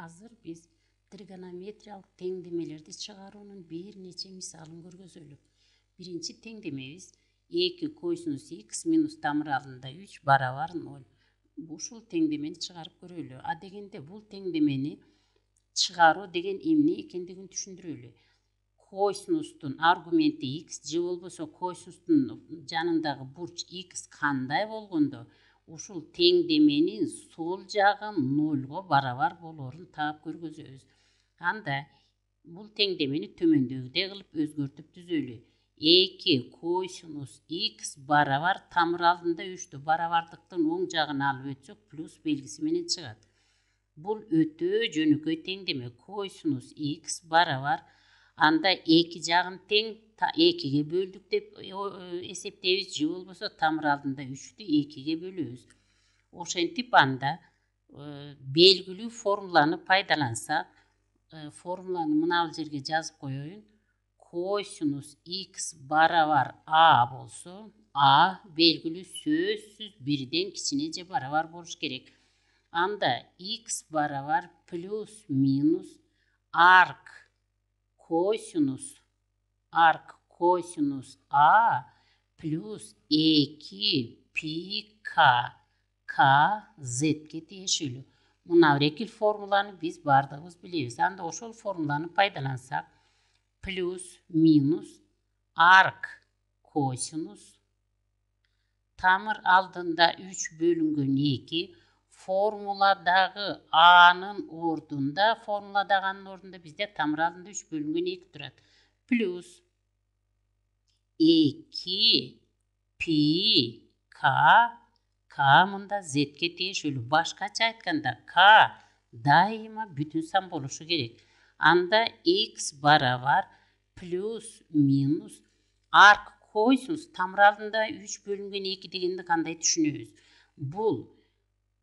Азыр биз тригонометриялык теңдемелерди чыгаруунун бир нече мисалын көргөзөлүк. Биринчи теңдемебиз 2 косинус x минус тамыр алдында 3 барабар 0. Ушул теңдемени чыгарып көрөлү. А дегенде бул теңдемени чыгаруу деген эмне экендигин түшүндүрөлү. Косинустун аргументи x же болбосо косинустун жанындагы бурч x кандай болгондо ушул теңдеменин сол жагы 0 барабар болоорун таап көргөзөбүз. Анда бул теңдемени төмөндөгүдөй кылып өзгөртүп түзөлү. 2 косинус x барабар тамыр алдында 3 барабардыктын оң жагын алып өтсөк плюс белгиси менен чыгат. Бул өтө жөнөкөй теңдеме. Косинус x барабар анда 2 жагын тең 2ге бөлдүк деп эсептейбиз же болбосо тамыр алдында 3-тү 2ге бөлөбүз. Ошентип анда белгилүү формуланы пайдалансак, формуланы мына жерге жазып коеюн. Косинус x барабар a болсо, a белгилүү сөзсүз 1ден кичине же барабар болуш керек. Анда x барабар плюс минус арк косинус a плюс 2 пи k z'ке тиешелүү. Мына экил формуланы биз бардыгыбыз билебиз. Анда ошол формуланы пайдалансак, плюс минус арк косинус тамыр алдында 3 бөлүнгөн 2 формуладагы a'нын ордунда бизде тамыр алдында 3 бөлүнгөн 2 турат. Плюс 2 пи k мында z'ке тиешелүү. Башкача айтканда k дайыма бүтүн сан болушу керек. Анда x барабар плюс минус арк косинус тамыр алдында 3 бөлүнгөн 2 дегенди кандай түшүнөбүз? Бул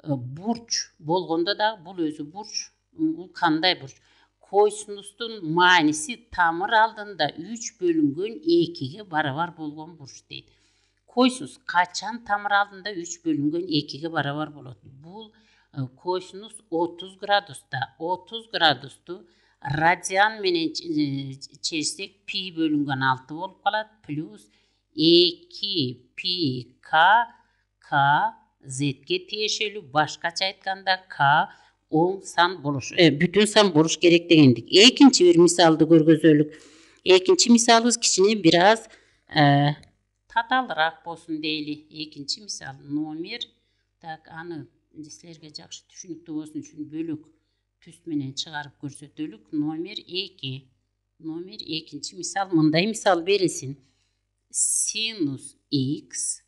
бурч болгондо да бул өзү бурч. Бул кандай бурч? Косинустун мааниси тамыр алдында 3 бөлүнгөн 2ге барабар болгон бурч дейт. Косинус качан тамыр алдында 3 бөлүнгөн 2ге барабар болот? Бул косинус 30 градуста. 30 градусту радиан менен чечсек пи бөлүнгөн 6 болуп калат. Плюс 2 пи k z'ке тиешелүү. Башкача айтканда k оң сан болуш, бүтүн сан болуш керек дегендик. Экинчи бир мисалды көргөзөлүк. Экинчи мисалыбыз кичине бир аз татаалыраак болсун дейли. Экинчи мисал номер. Аны силерге жакшы түшүнүктүү болсун үчүн бөлөк түс менен чыгарып көрсөтөлүк. Номер 2. Номер экинчи мисал мындай мисал берилсин. Синус x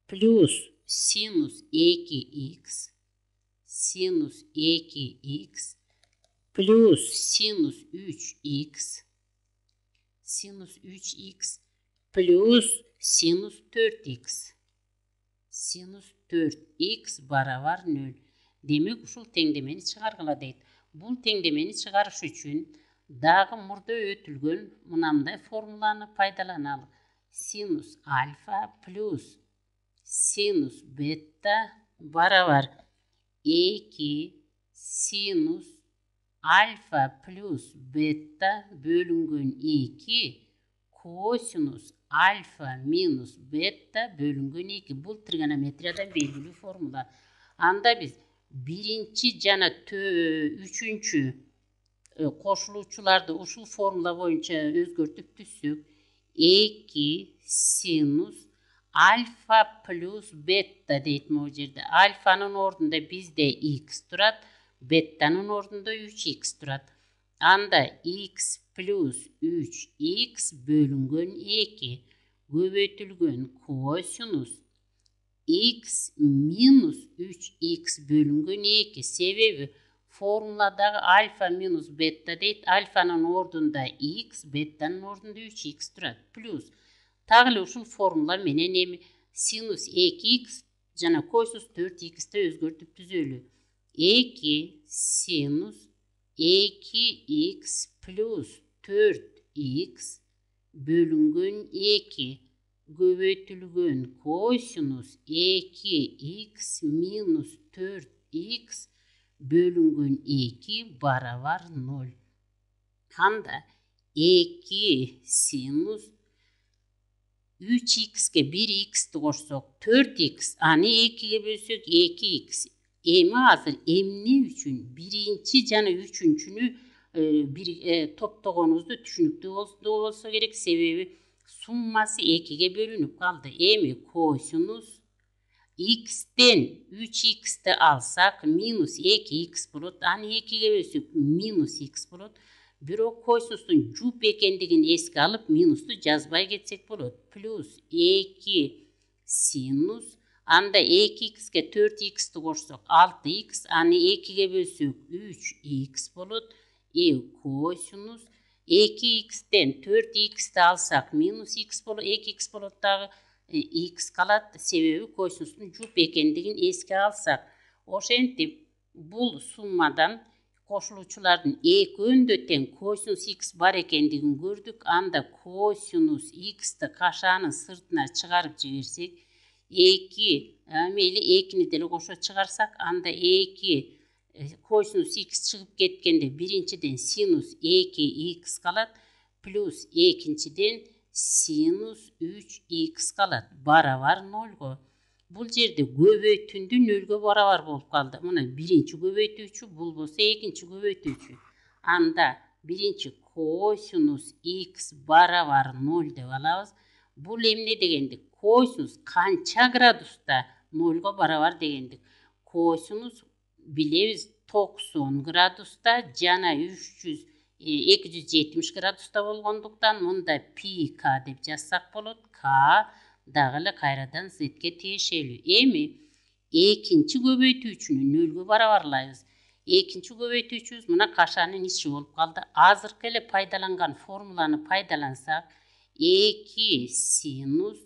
плюс синус 2x синус 2x плюс синус 3x синус 3x плюс синус 4x синус 4x барабар 0. Демек ушул теңдемени чыгаргыла дейт. Бул теңдемени чыгарыш үчүн дагы мурда өтүлгөн мындай формуланы пайдаланалы. Синус альфа плюс синус бета барабар 2 синус альфа плюс бета бөлүнгөн 2 косинус альфа минус бета бөлүнгөн 2. Бул тригонометрияда белгилүү формула. Анда биз биринчи жана үчүнчү кошулуучуларды ушул формула боюнча өзгөртүп түзсөк, 2 синус альфа плюс бета дейт могу жерде. Альфанын ордунда бизде x турат, беттанын ордунда 3x турат. Анда x плюс 3x бөлүнгөн 2 көбөйтүлгөн косинус x минус 3x бөлүнгөн 2. Себеби формуладагы альфа минус бета дейт. Альфанын ордунда x, беттанын ордунда 3x турат. Плюс так эле ушул формула менен эми синус 2x жана косинус 4x'ти өзгөртүп түзөлү. 2 синус 2x плюс 4x бөлүнгөн 2 көбөйтүлгөн косинус 2x минус 4x bölünген 2 baravar 0. Anda 2 sinus 3x'e 1x'ti koşsak 4x ani 2'ye bölsek 2x. Hazır emni üçün birinci jana üçüncünü toptogonubuzda түшүнүктүү болсо керек, себеби суммасы 2'ye bölünüp kaldı. Kosinus x'ten 3x'ti alsak minus 2x bolot. Ani 2'ye bölsek minus x bolot. Bирок kosinustun jup ekendigini eske alıp minus'tu жазбай кетсек болот. Plus 2 sinus anda 2x'e 4x'ti koşsak 6x, ani 2'ye bölsek 3x bolot. Kosinus 2x'ten 4x'ti alsak minus x bolot, 2x bolot dagı x kalat, sebebi kosinustun jup ekendigini eske alsak. Oşentip bul summadan koşuluçulardan eki öndöten kosinus x var ekendigini gördük. Anda kosinus x'ti kaşanın sırtına çıkarıp jibersek 2 meyli 2'ni dele koşa çıkarsak anda 2 kosinus x çıkıp ketkende birinciden sinus 2x kalat plus ikinciden sinus 3x kalat. Baravar 0. Bul jerde göbөйтүндү 0'e baravar bolup kaldı. Muna birinci göbөйтүүчү, bul bolsa ikinci göbөйтүүчү. Anda birinci kosinus x baravar 0 dep alabız. Bul emne degendik? Kosinus kança gradusta 0'ga baravar degendik. Kosinus bilebиz 90 gradusta jana 270 gradusta болгондуктан мында pi k деп жазсак болот. K dagı kayradan z'ge tiyişeli. Ekinci göbөйтүүчүнү 0'ga baravarlayız. Ekinci göbөйтүүчүбүз muna kaşanın içi bolup kaldı. Azırkı ele paydalangan formulanı paydalansak 2 sinus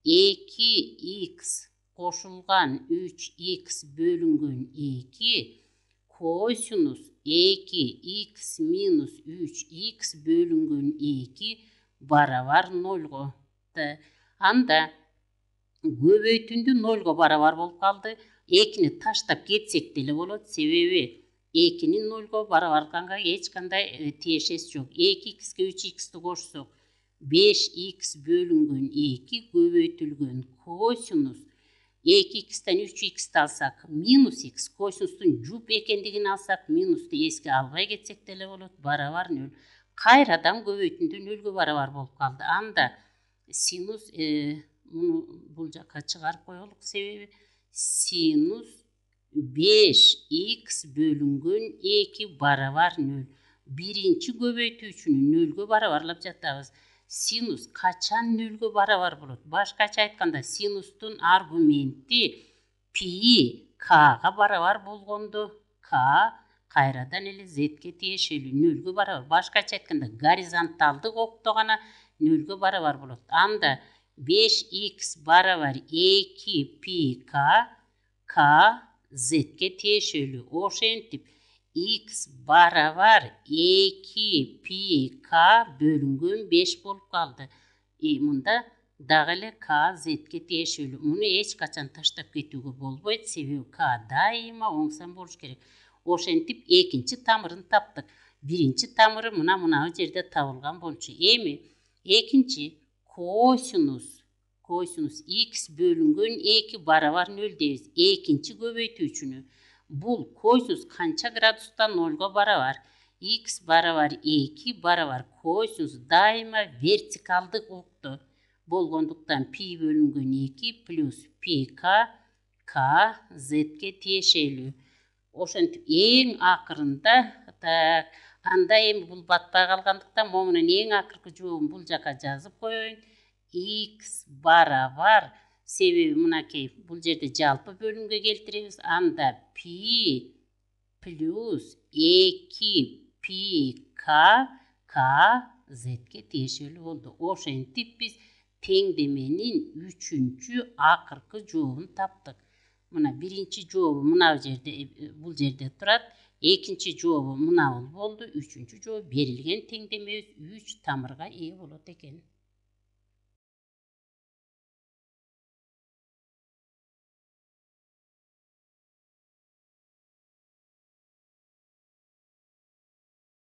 2x koşulgan 3x bölüngen 2 kosinus 2x minus 3x bölüngen 2 baravar 0'ga. Anda göbөйтүндү 0'ga baravar bolup kaldı. Ekini taştap ketsek dele bolot, sebebi ekinin 0'ga baravarganга hiç kanday tiyişesi yok. 2x'e 3x'ti koşsak 5x bölüngen 2 göböйтүлгөн kosinus 2x'ten 3x'ti alsak minus x, kosinustun jup ekendigini alsak minus'tu eske albay ketsek dele bolot, baravar 0. Kayradan göböйтүндү 0'ga baravar bolup kaldı. Anda sinus bul jaka çıgarıp koyalım, sebebi sinus 5x bölüngen 2 baravar 0. Birinci göböйтүүчүнү 0'ga baravarlap жатабыз. Sinus kaçan 0'ga baravar bolot? Başkaça aytkanda sinustun argumenti pi k'ga baravar bolgondu. K kayradan ele z'ge tiyişeli 0'ga baravar. Başkaça aytkanda gorizontalдык okto gana 0'ga baravar bolot. Anda 5x baravar 2 pi k, k z'ge tiyişeli. Oşentip x baravar 2 pi k bölüngen 5 bolup kaldı. Munda dagı k z'ge tiyişeli. Munu hiç kaçan taştap ketүүгө bolboyt, sebebi k daima oңсан болуш керек. Oşentip ekinci tamırını taptık. Birinci tamırı muna jerde tabılgan bolчу. Ekinci kosinus x bölüngen 2 baravar 0 deyiz. Ekinci göböйтүүчүнү. Bul kosinus kança gradustan 0'ga baravar. X baravar 2 baravar kosinus daima vertikaldık oktu. Bolgonduktan pi bölüngen 2 plus pi k z'ge tiyişeli. Oşantip eң akırında anda bul batpay kalgandыкtan momунун eң akırkı жообун bul jaka жазып koyoyun. X baravar, sebebi mınakey bul jerde жалпы bölümge keltiremiz. Anda pi plus 2 pi k z'ge tiyişeli oldu. Oşentip biz tengdemenin 3. akırkı жообун taptık. Mına birinci жообу bul jerde turat. Ekinci жообу mına boldu. Üçüncü жообу berilgen tengdememiz 3 tamırga iyi bolot eken.